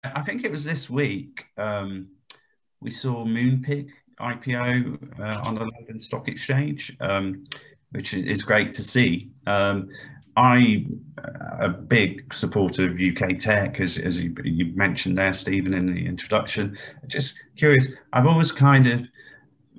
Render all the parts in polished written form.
I think it was this week, we saw Moonpig IPO on the London Stock Exchange, which is great to see. I'm a big supporter of UK tech, as you mentioned there, Stephen, in the introduction. Just curious, I've always kind of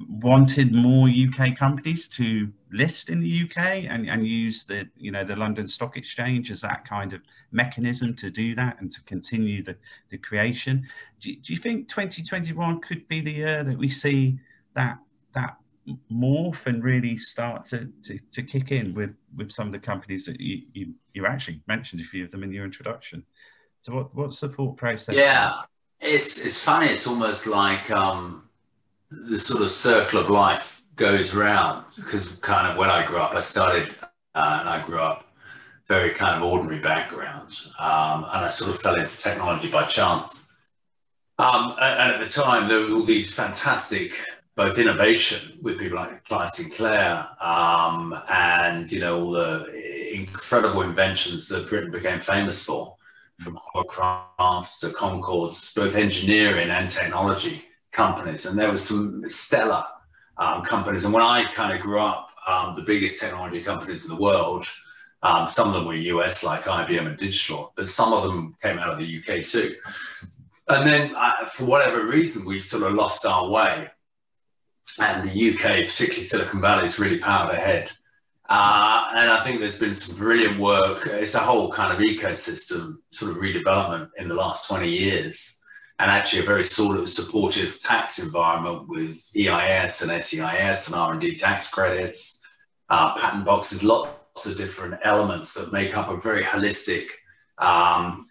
wanted more UK companies to list in the UK and use the the London Stock Exchange as that kind of mechanism to do that and to continue the creation. Do you think 2021 could be the year that we see that morph and really start to kick in with some of the companies that you actually mentioned a few of them in your introduction? So what's the thought process? Yeah, it's funny. It's almost like the sort of circle of life goes round, because kind of when I grew up, and I grew up very kind of ordinary background, and I sort of fell into technology by chance. And at the time, there was all these fantastic, both innovation with people like Clive Sinclair, and all the incredible inventions that Britain became famous for, from hovercrafts to Concords, both engineering and technology companies. And there were some stellar companies. And when I kind of grew up, the biggest technology companies in the world, some of them were US, like IBM and Digital, but some of them came out of the UK too. And then for whatever reason, we sort of lost our way. And the UK, particularly Silicon Valley, has really powered ahead. And I think there's been some brilliant work. It's a whole kind of ecosystem sort of redevelopment in the last 20 years. And actually a very sort of supportive tax environment with EIS and SEIS and R&D tax credits, patent boxes, lots of different elements that make up a very holistic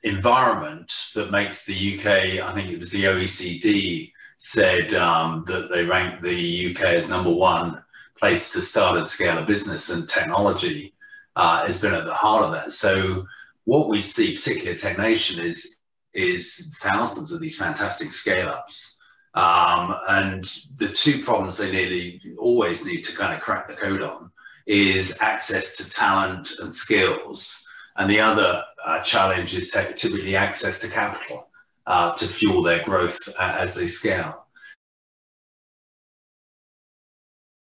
environment that makes the UK, I think it was the OECD, said that they ranked the UK as #1 place to start and scale a business, and technology has been at the heart of that. So what we see, particularly at TechNation, is thousands of these fantastic scale-ups. And the two problems they nearly always need to kind of crack the code on is access to talent and skills. And the other challenge is typically access to capital to fuel their growth as they scale.